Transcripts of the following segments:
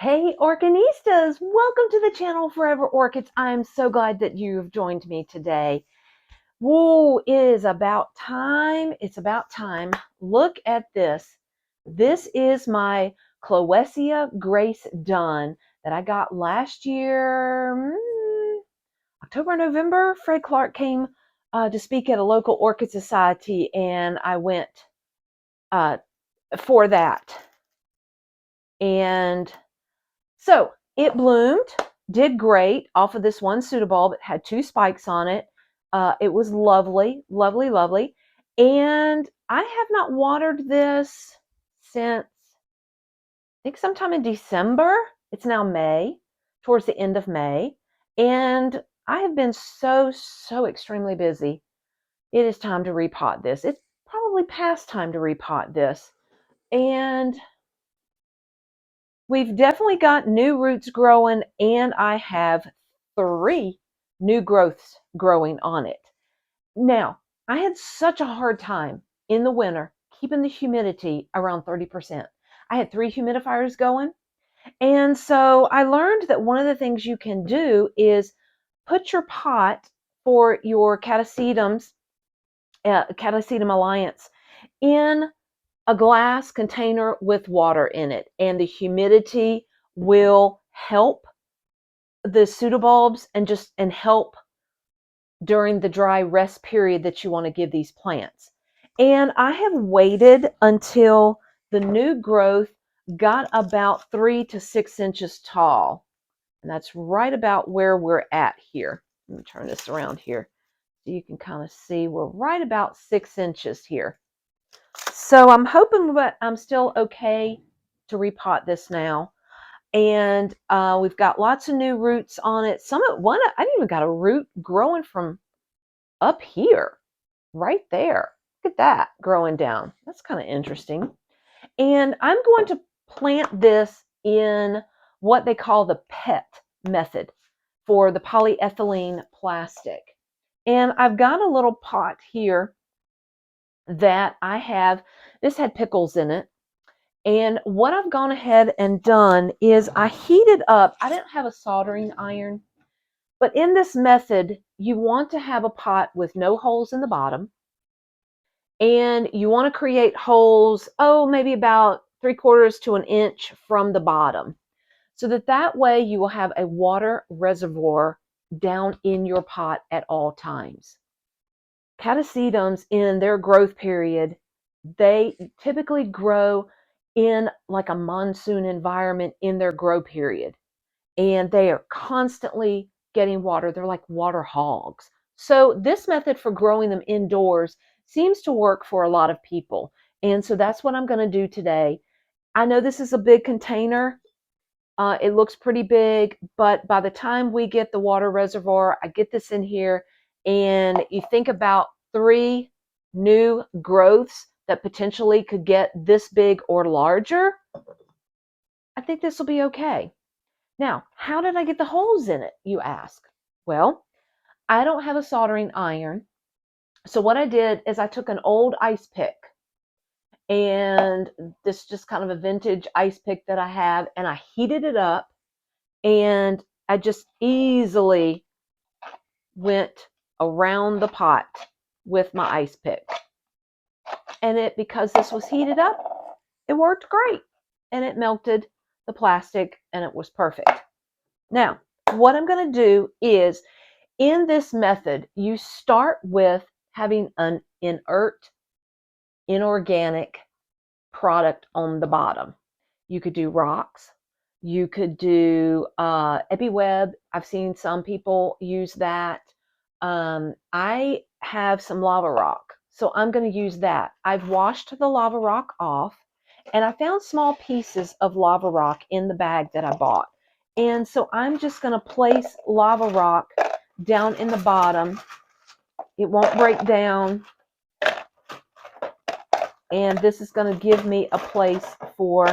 Hey Orchinistas, welcome to the channel Forever Orchids. I'm so glad that you've joined me today. Whoa, it is about time. It's about time. Look at this. This is my Clowesia Grace Dunn that I got last year, October, November. Fred Clark came to speak at a local orchid society, and I went uh, for that. And so it bloomed, did great off of this one pseudobulb. It had two spikes on it. It was lovely, lovely, lovely. And I have not watered this since, I think sometime in December. It's now May, towards the end of May. And I have been so extremely busy. It is time to repot this. It's probably past time to repot this. And we've definitely got new roots growing, and I have 3 new growths growing on it. Now, I had such a hard time in the winter keeping the humidity around 30%. I had 3 humidifiers going, and so I learned that one of the things you can do is put your pot for your catasetums, Catasetum Alliance, in a glass container with water in it, and the humidity will help the pseudobulbs and help during the dry rest period that you want to give these plants. And I have waited until the new growth got about 3 to 6 inches tall, and that's right about where we're at here. Let me turn this around here so you can kind of see we're right about 6 inches here. So I'm hoping that I'm still okay to repot this now. And we've got lots of new roots on it. I even got a root growing from up here, right there. Look at that growing down. That's kind of interesting. And I'm going to plant this in what they call the PET method for the polyethylene plastic. And I've got a little pot here that I have. This had pickles in it. And what I've gone ahead and done is I heated up. I didn't have a soldering iron, but in this method, you want to have a pot with no holes in the bottom. And you want to create holes, maybe about 3/4 to an inch from the bottom. So that way you will have a water reservoir down in your pot at all times. Catasetums in their growth period, they typically grow in like a monsoon environment in their grow period, and they are constantly getting water. They're like water hogs. So this method for growing them indoors seems to work for a lot of people, and so that's what I'm going to do today. I know this is a big container. It looks pretty big, but by the time we get the water reservoir, I get this in here, and you think about 3 new growths that potentially could get this big or larger, I think this will be okay. Now, how did I get the holes in it, you ask? Well, I don't have a soldering iron, so what I did is I took an old ice pick, and this is just kind of a vintage ice pick that I have, and I heated it up, and I just easily went around the pot with my ice pick. And because this was heated up, it worked great. And it melted the plastic, and it was perfect. Now, what I'm going to do is, in this method, you start with having an inert, inorganic product on the bottom. You could do rocks. You could do EpiWeb. I've seen some people use that. I have some lava rock, so I'm going to use that. I've washed the lava rock off, and I found small pieces of lava rock in the bag that I bought. And so I'm just going to place lava rock down in the bottom. It won't break down. And this is going to give me a place for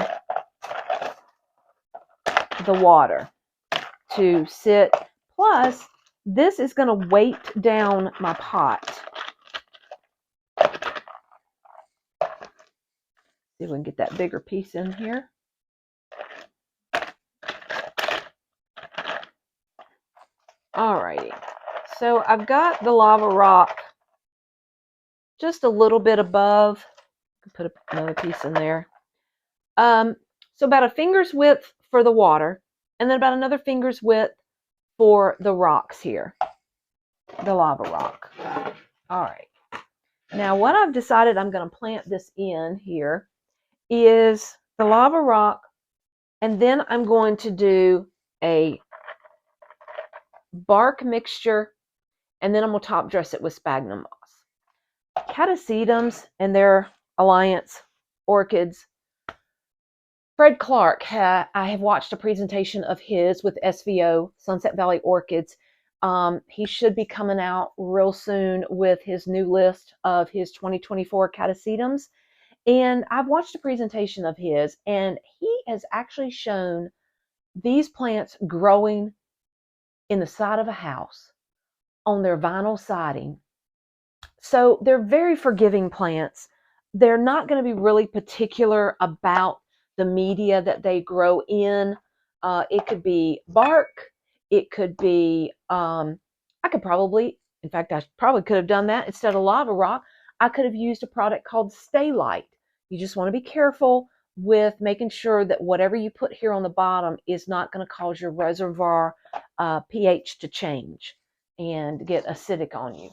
the water to sit. Plus, this is going to weight down my pot. See if we can get that bigger piece in here. Alrighty. So I've got the lava rock just a little bit above. Put another piece in there. So about a finger's width for the water, and then about another finger's width for the rocks here, the lava rock. All right. Now what I've decided I'm going to plant this in here is the lava rock, and then I'm going to do a bark mixture, and then I'm going to top dress it with sphagnum moss. Catasetums and their alliance, orchids. Fred Clark, I have watched a presentation of his with SVO, Sunset Valley Orchids. He should be coming out real soon with his new list of his 2024 catasetums. And I've watched a presentation of his, and he has actually shown these plants growing in the side of a house on their vinyl siding. So they're very forgiving plants. They're not going to be really particular about the media that they grow in. It could be bark. It could be, I could probably, in fact, I probably could have done that instead of lava rock. I could have used a product called Stay Light. You just want to be careful with making sure that whatever you put here on the bottom is not going to cause your reservoir pH to change and get acidic on you.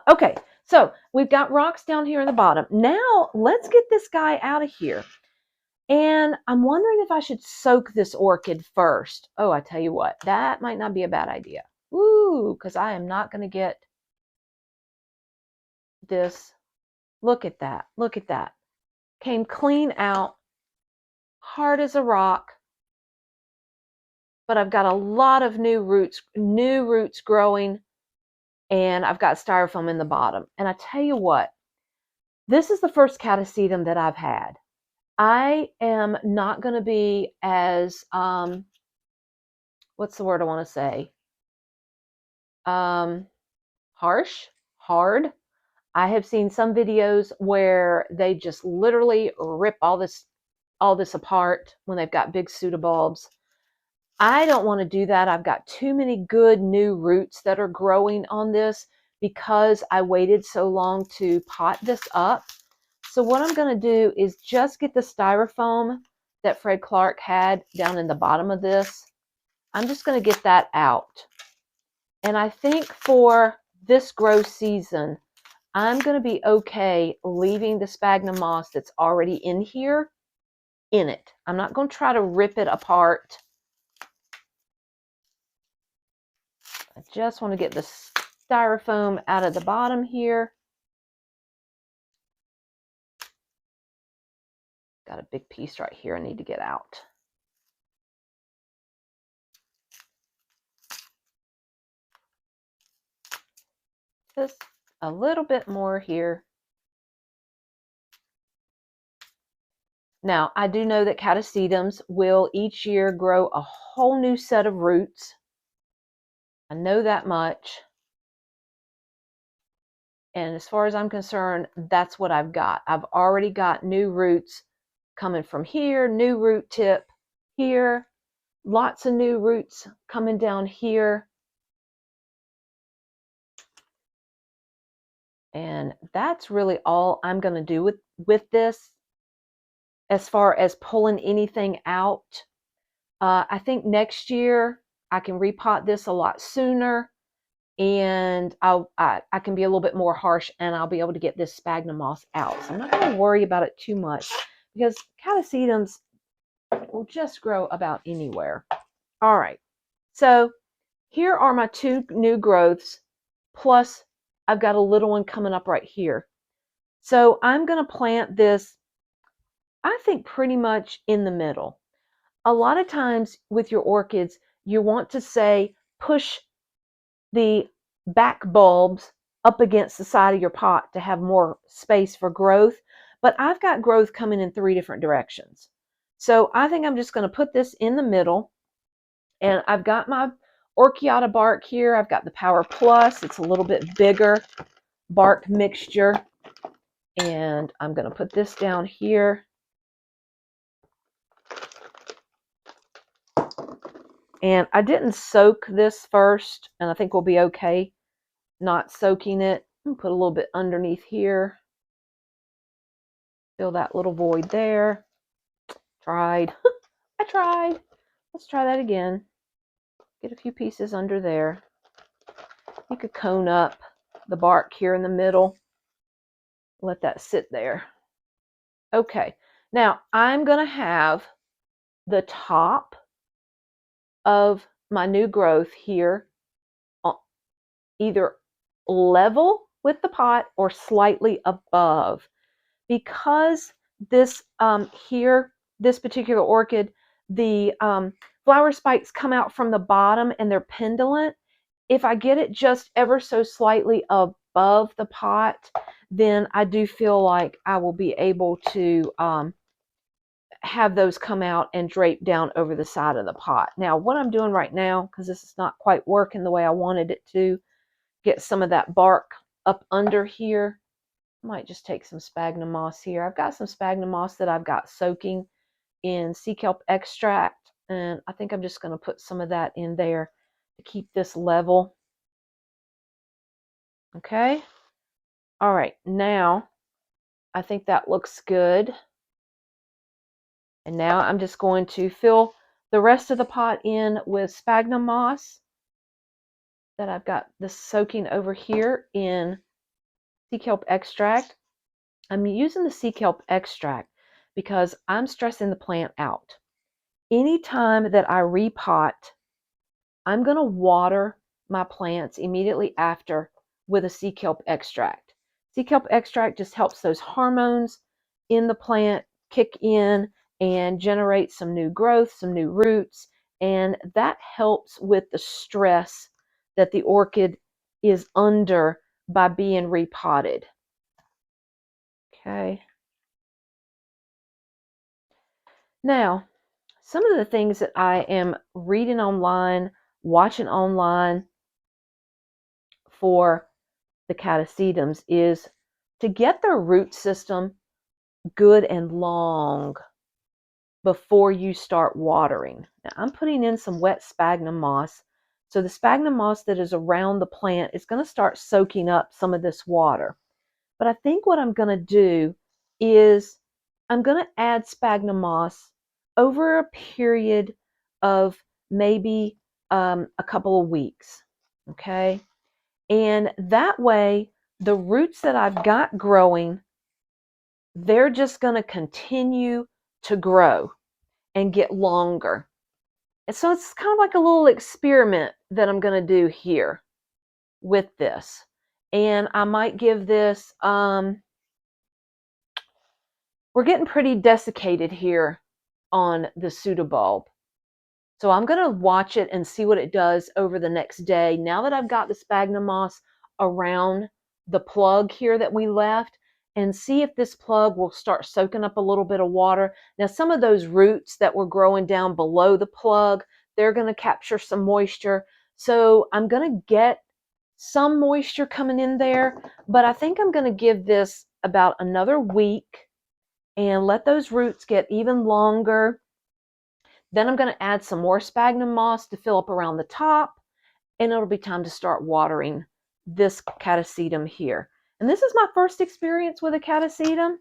Okay, so we've got rocks down here in the bottom. Now let's get this guy out of here. And I'm wondering if I should soak this orchid first. Oh, I tell you what, that might not be a bad idea. Ooh, because I am not going to get this. Look at that. Look at that. Came clean out, hard as a rock. But I've got a lot of new roots growing, and I've got styrofoam in the bottom. And I tell you what, this is the first catasetum that I've had. I am not going to be as, what's the word I want to say? Harsh, hard. I have seen some videos where they just literally rip all this apart when they've got big pseudobulbs. I don't want to do that. I've got too many good new roots that are growing on this because I waited so long to pot this up. So what I'm going to do is just get the styrofoam that Fred Clark had down in the bottom of this. I'm just going to get that out. And I think for this grow season, I'm going to be okay leaving the sphagnum moss that's already in here in it. I'm not going to try to rip it apart. I just want to get the styrofoam out of the bottom here. Got a big piece right here I need to get out. Just a little bit more here. Now, I do know that catasetums will each year grow a whole new set of roots. I know that much. And as far as I'm concerned, that's what I've got. I've already got new roots coming from here, new root tip here, lots of new roots coming down here. And that's really all I'm going to do with this as far as pulling anything out. I think next year I can repot this a lot sooner, and I can be a little bit more harsh, and I'll be able to get this sphagnum moss out. So I'm not going to worry about it too much because catasetums will just grow about anywhere. All right, so here are my two new growths, plus I've got a little one coming up right here. So I'm going to plant this, I think, pretty much in the middle. A lot of times with your orchids, you want to say push the back bulbs up against the side of your pot to have more space for growth. But I've got growth coming in 3 different directions. So I think I'm just going to put this in the middle. And I've got my Orchiata bark here. I've got the Power Plus. It's a little bit bigger bark mixture. And I'm going to put this down here. And I didn't soak this first, and I think we'll be okay not soaking it. Put a little bit underneath here. Fill that little void there. Tried. I tried. Let's try that again. Get a few pieces under there. You could cone up the bark here in the middle. Let that sit there. Okay. Now I'm going to have the top of my new growth here either level with the pot or slightly above, because this this particular orchid, the flower spikes come out from the bottom and they're pendulent. If I get it just ever so slightly above the pot, then I do feel like I will be able to have those come out and drape down over the side of the pot. Now, what I'm doing right now, because this is not quite working the way I wanted it to, get some of that bark up under here. I might just take some sphagnum moss here. I've got some sphagnum moss that I've got soaking in sea kelp extract, and I think I'm just going to put some of that in there to keep this level. Okay. All right. Now, I think that looks good. And now I'm just going to fill the rest of the pot in with sphagnum moss that I've got this soaking over here in sea kelp extract. I'm using the sea kelp extract because I'm stressing the plant out. Anytime that I repot, I'm going to water my plants immediately after with a sea kelp extract. Sea kelp extract just helps those hormones in the plant kick in and generate some new growth, some new roots, and that helps with the stress that the orchid is under by being repotted. Okay. Now, some of the things that I am reading online, watching online for the catasetums is to get their root system good and long before you start watering. Now, I'm putting in some wet sphagnum moss. So the sphagnum moss that is around the plant is going to start soaking up some of this water. But I think what I'm going to do is I'm going to add sphagnum moss over a period of maybe a couple of weeks. Okay. And that way, the roots that I've got growing, they're just going to continue to grow and get longer. And so it's kind of like a little experiment that I'm going to do here with this. And I might give this, we're getting pretty desiccated here on the pseudobulb. So I'm going to watch it and see what it does over the next day. Now that I've got the sphagnum moss around the plug here that we left, and see if this plug will start soaking up a little bit of water. Now, some of those roots that were growing down below the plug, they're going to capture some moisture. So I'm going to get some moisture coming in there, but I think I'm going to give this about another week and let those roots get even longer. Then I'm going to add some more sphagnum moss to fill up around the top, and it'll be time to start watering this catasetum here. And this is my first experience with a catasetum.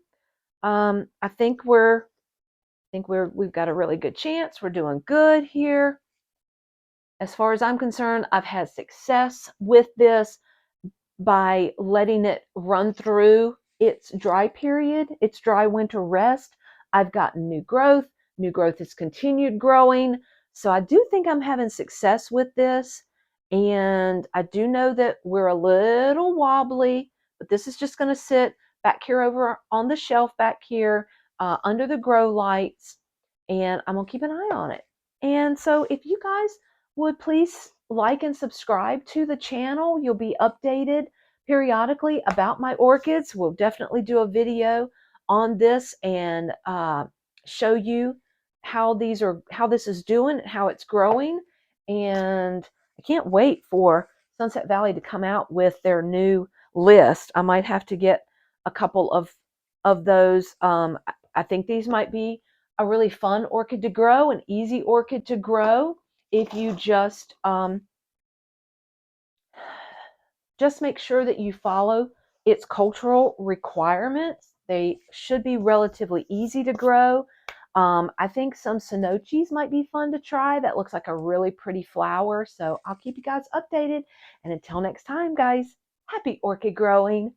I think we've got a really good chance. We're doing good here. As far as I'm concerned, I've had success with this by letting it run through its dry period, its dry winter rest. I've gotten new growth. New growth has continued growing. So I do think I'm having success with this. And I do know that we're a little wobbly, but this is just going to sit back here over on the shelf back here under the grow lights. And I'm going to keep an eye on it. And so if you guys would please like and subscribe to the channel, you'll be updated periodically about my orchids. We'll definitely do a video on this and show you how this is doing, how it's growing. And I can't wait for Sunset Valley to come out with their new list. I might have to get a couple of those. I think these might be a really fun orchid to grow, an easy orchid to grow. if you just make sure that you follow its cultural requirements. They should be relatively easy to grow. I think some cenotes might be fun to try. That looks like a really pretty flower. So I'll keep you guys updated. And until next time, guys, happy orchid growing.